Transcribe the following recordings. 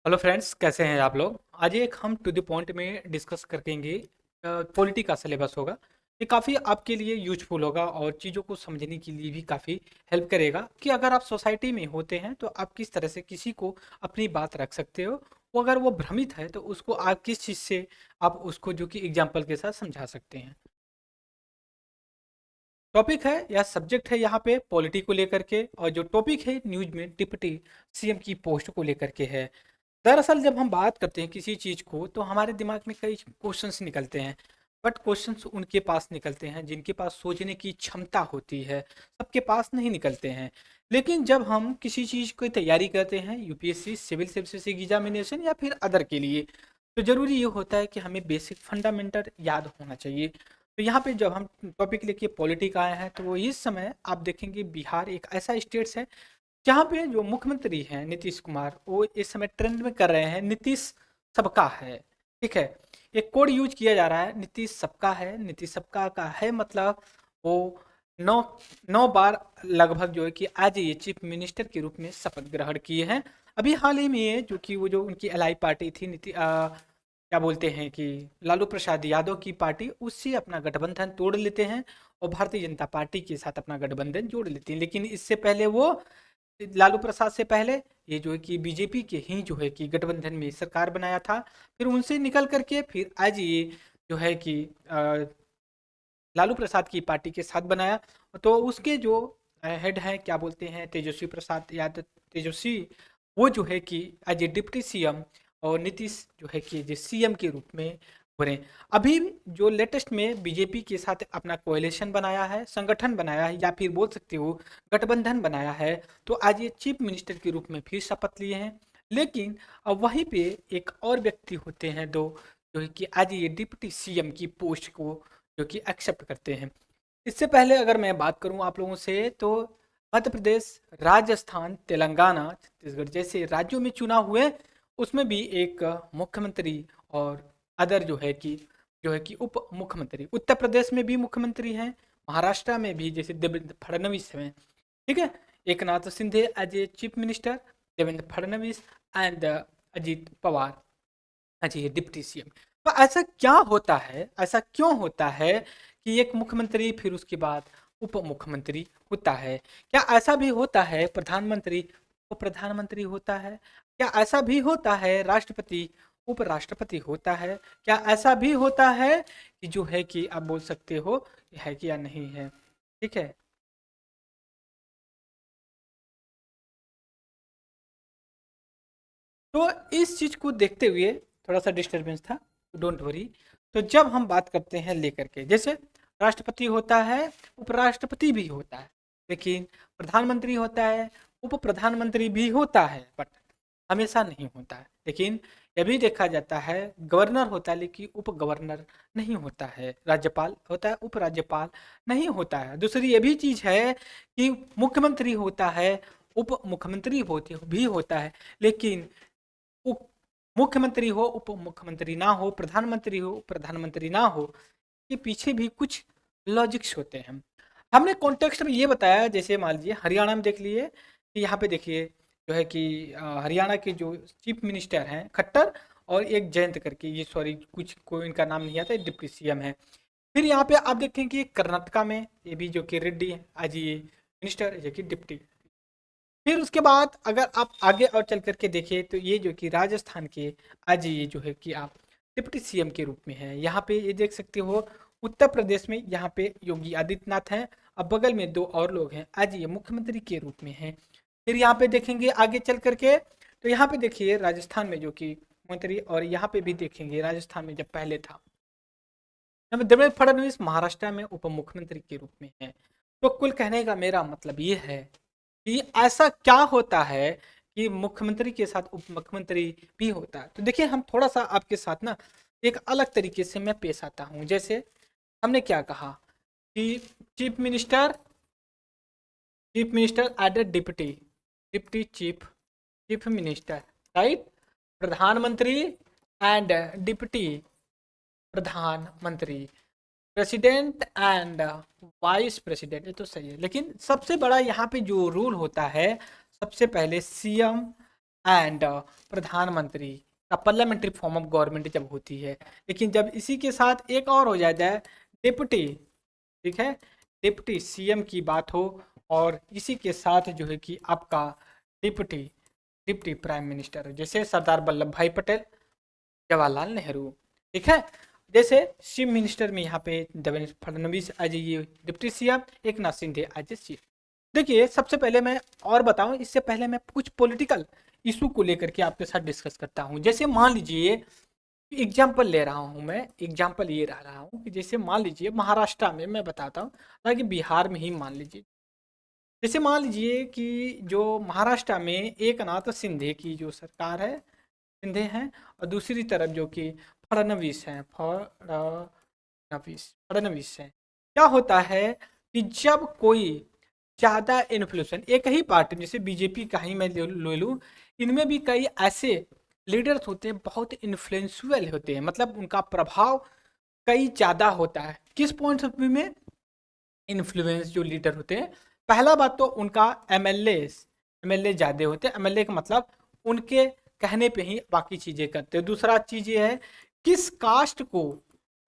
Hello friends, कैसे हैं आप लोग। आज एक हम टू द पॉइंट में डिस्कस करेंगे। पॉलिटी का सिलेबस होगा। ये काफ़ी आपके लिए यूजफुल होगा और चीज़ों को समझने के लिए भी काफ़ी हेल्प करेगा कि अगर आप सोसाइटी में होते हैं तो आप किस तरह से किसी को अपनी बात रख सकते हो। वो अगर वो भ्रमित है तो उसको आप किस चीज़ से आप उसको जो कि एग्जाम्पल के साथ समझा सकते हैं। टॉपिक है या सब्जेक्ट है यहाँ पे पॉलिटी को लेकर के, और जो टॉपिक है न्यूज में डिप्टी सीएम की पोस्ट को लेकर के है। दरअसल जब हम बात करते हैं किसी चीज़ को तो हमारे दिमाग में कई क्वेश्चंस निकलते हैं। बट क्वेश्चंस उनके पास निकलते हैं जिनके पास सोचने की क्षमता होती है, सबके पास नहीं निकलते हैं। लेकिन जब हम किसी चीज़ की तैयारी करते हैं, यूपीएससी, सिविल सर्विसेज एग्जामिनेशन या फिर अदर के लिए, तो ज़रूरी ये होता है कि हमें बेसिक फंडामेंटल याद होना चाहिए। तो यहाँ पे जब हम टॉपिक लेके पॉलिटी का आए हैं तो इस समय आप देखेंगे बिहार एक ऐसा स्टेट्स है जहाँ पे जो मुख्यमंत्री हैं नीतीश कुमार, वो इस समय ट्रेंड में कर रहे हैं नीतीश सबका है। ठीक है, एक कोड यूज किया जा रहा है, नीतीश सबका है। नीतीश सबका का है मतलब वो नौ 9 बार लगभग जो है कि आज ये चीफ मिनिस्टर के रूप में शपथ ग्रहण किए हैं। अभी हाल ही में ये जो कि वो जो उनकी एलआई पार्टी थी, क्या बोलते हैं कि लालू प्रसाद यादव की पार्टी, उससे अपना गठबंधन तोड़ लेते हैं और भारतीय जनता पार्टी के साथ अपना गठबंधन जोड़ लेते हैं। लेकिन इससे पहले वो लालू प्रसाद से पहले ये जो है कि बीजेपी के ही जो है कि गठबंधन में सरकार बनाया था। फिर उनसे निकल करके फिर आज ये जो है कि लालू प्रसाद की पार्टी के साथ बनाया। तो उसके जो हेड हैं, क्या बोलते हैं, तेजस्वी प्रसाद यादव, तेजस्वी, वो जो है कि एज ए डिप्टी सीएम, और नीतीश जो है कि सीएम के रूप में हो रहे हैं। अभी जो लेटेस्ट में बीजेपी के साथ अपना कोएलिशन बनाया है, संगठन बनाया है, या फिर बोल सकते हो गठबंधन बनाया है, तो आज ये चीफ मिनिस्टर के रूप में फिर शपथ लिए हैं। लेकिन अब वहीं पे एक और व्यक्ति होते हैं दो, जो है कि आज ये डिप्टी सीएम की पोस्ट को जो कि एक्सेप्ट करते हैं। इससे पहले अगर मैं बात करूं आप लोगों से, तो मध्य प्रदेश, राजस्थान, तेलंगाना, छत्तीसगढ़ जैसे राज्यों में चुनाव हुए, उसमें भी एक मुख्यमंत्री और अदर जो है कि उप मुख्यमंत्री, उत्तर प्रदेश में भी मुख्यमंत्री हैं, महाराष्ट्र में भी जैसे देवेंद्र फडणवीस हैं। ठीक है, Eknath Shinde as a chief minister, Devendra Fadnavis and Ajit Pawar as a deputy CM. तो ऐसा क्या होता है, ऐसा क्यों होता है कि एक मुख्यमंत्री फिर उसके बाद उप मुख्यमंत्री होता है? क्या ऐसा भी होता है प्रधानमंत्री उप प्रधानमंत्री होता है? क्या ऐसा भी होता है राष्ट्रपति उपराष्ट्रपति होता है? क्या ऐसा भी होता है कि जो है कि आप बोल सकते हो है कि या नहीं है? ठीक है, तो इस चीज को देखते हुए थोड़ा सा डिस्टरबेंस था, डोंट वरी। तो जब हम बात करते हैं लेकर के, जैसे राष्ट्रपति होता है, उपराष्ट्रपति भी होता है, लेकिन प्रधानमंत्री होता है, उप प्रधानमंत्री भी होता है, बट हमेशा नहीं होता है। लेकिन यह भी देखा जाता है गवर्नर होता है लेकिन उप गवर्नर नहीं होता है, राज्यपाल होता है, उप राज्यपाल नहीं होता है। दूसरी ये भी चीज है कि मुख्यमंत्री होता है, उप मुख्यमंत्री होते भी होता है, लेकिन उप मुख्यमंत्री हो, उप मुख्यमंत्री ना हो, प्रधानमंत्री हो, प्रधानमंत्री ना हो, ये पीछे भी कुछ लॉजिक्स होते हैं। हमने कॉन्टेक्स्ट में ये बताया, जैसे मान लीजिए हरियाणा में देख लिए कि यहाँ पे देखिए जो है कि हरियाणा के जो चीफ मिनिस्टर हैं खट्टर, और एक जयंत करके, ये सॉरी कुछ को इनका नाम नहीं आता, डिप्टी सीएम है। फिर यहाँ पे आप देखें कि कर्नाटका में ये भी जो कि रेड्डी है, आज ये मिनिस्टर जो कि डिप्टी। फिर उसके बाद अगर आप आगे और चल करके देखें तो ये जो कि राजस्थान के आज ये जो है कि आप डिप्टी सीएम के रूप में है। यहाँ पे ये देख सकते हो, उत्तर प्रदेश में यहाँ पे योगी आदित्यनाथ हैं, अब बगल में दो और लोग हैं, आज ये मुख्यमंत्री के रूप में हैं। फिर यहाँ पे देखेंगे आगे चल करके, तो यहाँ पे देखिए राजस्थान में जो कि मुख्यमंत्री, और यहाँ पे भी देखेंगे राजस्थान में जब पहले था, यहाँ पे देवेंद्र फडणवीस महाराष्ट्र में उप मुख्यमंत्री के रूप में है। तो कुल कहने का मेरा मतलब ये है कि ऐसा क्या होता है कि मुख्यमंत्री के साथ उप मुख्यमंत्री भी होता है। तो देखिए हम थोड़ा सा आपके साथ ना एक अलग तरीके से मैं पेश आता हूँ। जैसे हमने क्या कहा कि chief minister, chief minister eight deputy, deputy chief, chief minister, right, प्रधानमंत्री एंड डिप्टी प्रधानमंत्री, प्रेसिडेंट एंड वाइस प्रेसिडेंट, ये तो सही है। लेकिन सबसे बड़ा यहाँ पे जो रूल होता है, सबसे पहले सीएम एंड प्रधानमंत्री का पार्लियामेंट्री फॉर्म ऑफ गवर्नमेंट जब होती है। लेकिन जब इसी के साथ एक और हो जाता है डिप्टी, ठीक है, डिप्टी सीएम की बात हो, और इसी के साथ जो है कि आपका डिप्टी डिप्टी प्राइम मिनिस्टर, जैसे सरदार वल्लभ भाई पटेल, जवाहरलाल नेहरू, ठीक है। जैसे चीफ मिनिस्टर में यहाँ पे देवेंद्र फडणवीस एज ये डिप्टी सीएम, एक नाथ शिंदे एज ए चीफ। देखिए सबसे पहले मैं और बताऊं, इससे पहले मैं कुछ पॉलिटिकल इशू को लेकर के आपके साथ डिस्कस करता हूं। जैसे मान लीजिए, एग्जाम्पल ले रहा हूं मैं, एग्जाम्पल ये रहा हूं कि जैसे मान लीजिए महाराष्ट्र में, मैं बताता हूँ, ताकि बिहार में ही मान लीजिए, जैसे मान लीजिए कि जो महाराष्ट्र में एक नाथ शिंदे की जो सरकार है, शिंदे हैं, और दूसरी तरफ जो कि फडणवीस हैं, फडणवीस हैं। क्या होता है कि जब कोई ज़्यादा इन्फ्लुएंस, एक ही पार्टी जैसे बीजेपी का ही मैं ले लूँ, इनमें भी कई ऐसे लीडर्स होते हैं बहुत इन्फ्लुएंशियल होते हैं, मतलब उनका प्रभाव कई ज़्यादा होता है। किस पॉइंट ऑफ व्यू में इन्फ्लुएंस जो लीडर होते हैं, पहला बात तो उनका एमएलए ज़्यादा होते हैं। एमएलए का मतलब उनके कहने पे ही बाकी चीज़ें करते हैं। दूसरा चीज़ ये है किस कास्ट को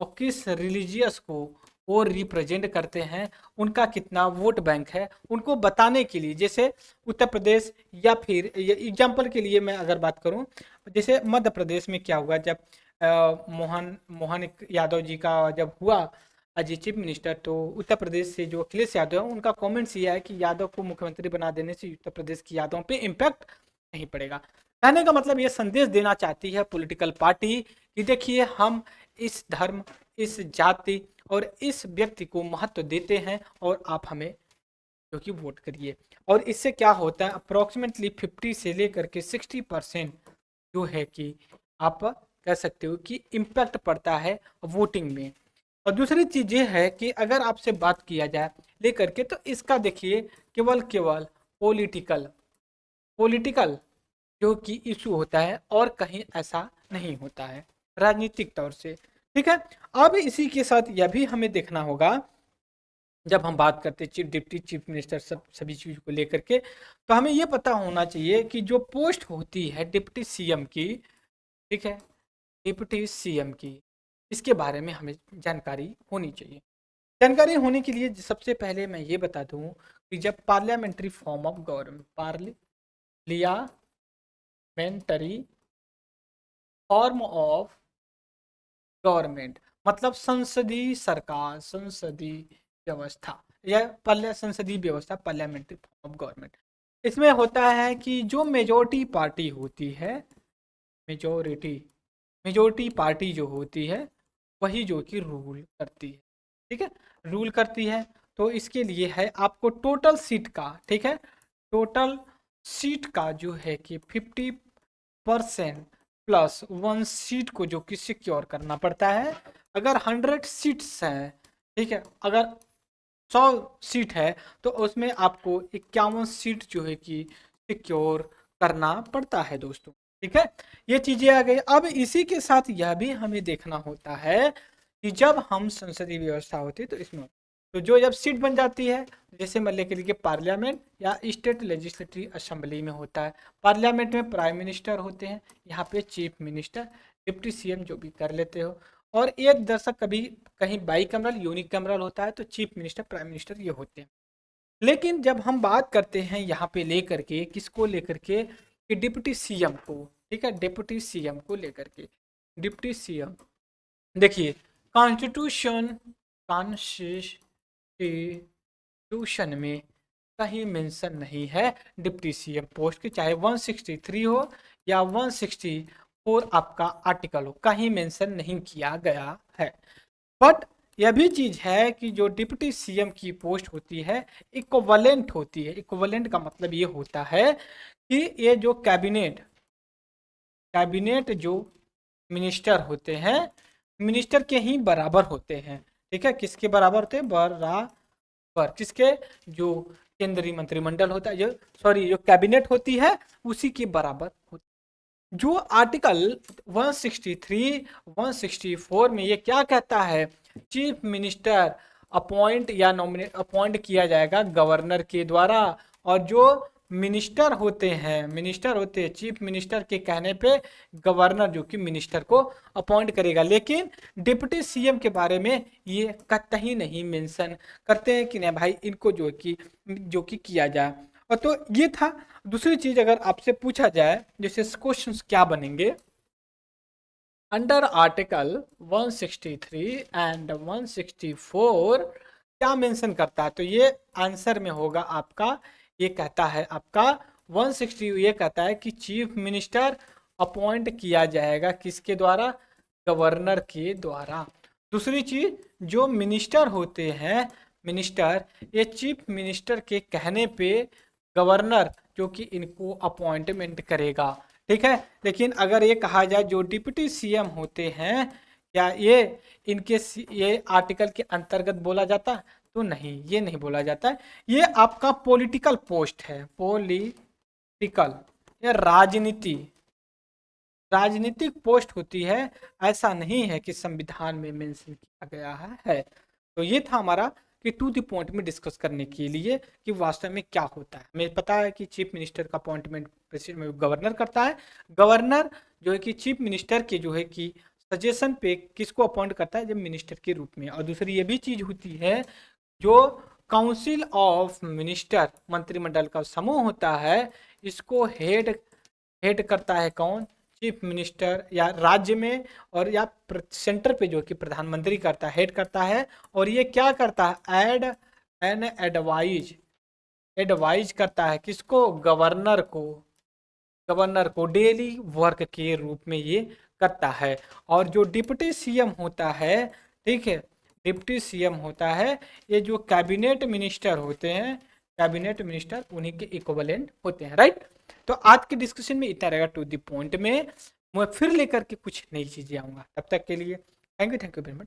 और किस रिलीजियस को वो रिप्रेजेंट करते हैं, उनका कितना वोट बैंक है, उनको बताने के लिए। जैसे उत्तर प्रदेश, या फिर एग्जाम्पल के लिए मैं अगर बात करूं, जैसे मध्य प्रदेश में क्या हुआ, जब मोहन मोहन यादव जी का जब हुआ एज चीफ मिनिस्टर, तो उत्तर प्रदेश से जो अखिलेश यादव है, उनका कमेंट्स ये है कि यादव को मुख्यमंत्री बना देने से उत्तर प्रदेश की यादवों पे इम्पैक्ट नहीं पड़ेगा। कहने का मतलब ये संदेश देना चाहती है पॉलिटिकल पार्टी कि देखिए हम इस धर्म, इस जाति और इस व्यक्ति को महत्व देते हैं, और आप हमें जो कि वोट करिए। और इससे क्या होता है, अप्रोक्सीमेटली 50 से लेकर के 60% जो है कि आप कह सकते हो कि इम्पैक्ट पड़ता है वोटिंग में। और दूसरी चीज़ ये है कि अगर आपसे बात किया जाए लेकर के, तो इसका देखिए केवल केवल पॉलिटिकल पॉलिटिकल जो कि इशू होता है, और कहीं ऐसा नहीं होता है राजनीतिक तौर से, ठीक है। अब इसी के साथ यह भी हमें देखना होगा, जब हम बात करते हैं चीफ डिप्टी चीफ मिनिस्टर सभी चीज़ को लेकर के, तो हमें यह पता होना चाहिए कि जो पोस्ट होती है डिप्टी सीएम की, ठीक है, डिप्टी सीएम की, इसके बारे में हमें जानकारी होनी चाहिए। जानकारी होने के लिए सबसे पहले मैं ये बता दूं कि जब parliamentary form of government, parliamentary form of government मतलब संसदीय सरकार, संसदीय व्यवस्था, या संसदीय व्यवस्था, पार्लियामेंट्री फॉर्म ऑफ गवर्नमेंट। इसमें होता है कि जो मेजोरिटी पार्टी होती है, मेजोरिटी मेजोरिटी पार्टी जो होती है, वही जो कि रूल करती है, ठीक है, रूल करती है। तो इसके लिए है आपको टोटल सीट का, ठीक है, टोटल सीट का जो है कि 50% प्लस 1 सीट को जो कि सिक्योर करना पड़ता है। अगर 100 सीट्स हैं, ठीक है, अगर 100 सीट है, तो उसमें आपको 51 सीट जो है कि सिक्योर करना पड़ता है दोस्तों, ठीक है। ये चीजें आ गई। अब इसी के साथ यह भी हमें देखना होता है कि जब हम संसदीय व्यवस्था होती है, तो इसमें तो जो जब सीट बन जाती है, जैसे मान लेकर के पार्लियामेंट या स्टेट लेजिस्लेटिव असेंबली में होता है। पार्लियामेंट में प्राइम मिनिस्टर होते हैं, यहाँ पे चीफ मिनिस्टर, डिप्टी सीएम जो भी कर लेते हो, और एक दर्शक कभी कहीं बाई कमरल यूनिकैमरल होता है, तो चीफ मिनिस्टर प्राइम मिनिस्टर ये होते हैं। लेकिन जब हम बात करते हैं यहाँ पे लेकर के, किसको लेकर के, कि डिप्टी सीएम को, ठीक है, डिप्टी सीएम को लेकर के, डिप्टी सीएम, देखिए कॉन्स्टिट्यूशन कॉन्स्टिट्यूशन में कहीं मेंशन नहीं है डिप्टी सीएम पोस्ट की, चाहे 163 हो या 164 आपका आर्टिकल हो, कहीं मेंशन नहीं किया गया है। बट यह भी चीज है कि जो डिप्टी सीएम की पोस्ट होती है इक्विवेलेंट होती है। इक्विवेलेंट का मतलब ये होता है कि ये जो कैबिनेट जो मिनिस्टर होते हैं, मिनिस्टर के ही बराबर होते हैं, ठीक है। किसके बराबर होते हैं, बराबर, किसके, जो केंद्रीय मंत्रिमंडल होता है, जो सॉरी जो कैबिनेट होती है उसी के बराबर होती है। जो आर्टिकल 163 164 में ये क्या कहता है, चीफ मिनिस्टर अपॉइंट या नॉमिनेट अपॉइंट किया जाएगा गवर्नर के द्वारा, और जो मिनिस्टर होते हैं, चीफ मिनिस्टर के कहने पे गवर्नर जो कि मिनिस्टर को अपॉइंट करेगा। लेकिन डिप्टी सीएम के बारे में ये कतई नहीं मेंशन करते हैं कि नहीं भाई इनको जो कि किया जाए। और तो ये था। दूसरी चीज अगर आपसे पूछा जाए जैसे क्वेश्चंस क्या बनेंगे, अंडर आर्टिकल 163 एंड 164 क्या मेंशन करता है, तो ये आंसर में होगा आपका, ये कहता है आपका 160, ये कहता है कि चीफ मिनिस्टर अपॉइंट किया जाएगा किसके द्वारा, गवर्नर के द्वारा। दूसरी चीज, जो मिनिस्टर होते हैं, मिनिस्टर, ये चीफ मिनिस्टर के कहने पे गवर्नर जो कि इनको अपॉइंटमेंट करेगा, ठीक है। लेकिन अगर ये कहा जाए जो डिप्टी सीएम होते हैं, क्या ये आर्टिकल के अंतर्गत बोला जाता है, तो नहीं, ये नहीं बोला जाता है। ये आपका पॉलिटिकल पोस्ट है, पॉलिटिकल, या राजनीतिक पोस्ट होती है, ऐसा नहीं है कि संविधान में मेंशन किया गया है। तो ये था हमारा कि टू द पॉइंट में डिस्कस करने के लिए कि वास्तव में क्या होता है। हमें पता है कि चीफ मिनिस्टर का अपॉइंटमेंट गवर्नर करता है। गवर्नर जो है कि चीफ मिनिस्टर के जो है कि सजेशन पे किसको अपॉइंट करता है, जब मिनिस्टर के रूप में। और दूसरी ये भी चीज होती है, जो काउंसिल ऑफ मिनिस्टर, मंत्रिमंडल का समूह होता है, इसको हेड करता है कौन, चीफ मिनिस्टर, या राज्य में और या सेंटर पे जो कि प्रधानमंत्री करता है, हेड करता है। और ये क्या करता है, एडवाइज करता है किसको, गवर्नर को डेली वर्क के रूप में ये करता है। और जो डिप्टी सीएम होता है, ठीक है, डिप्टी सीएम होता है, ये जो कैबिनेट मिनिस्टर होते हैं, कैबिनेट मिनिस्टर उन्हीं के इक्विवेलेंट होते हैं, राइट। तो आज के डिस्कशन में इतना रहेगा, टू द पॉइंट में मैं फिर लेकर के कुछ नई चीजें आऊंगा। तब तक के लिए थैंक यू वेरी मच।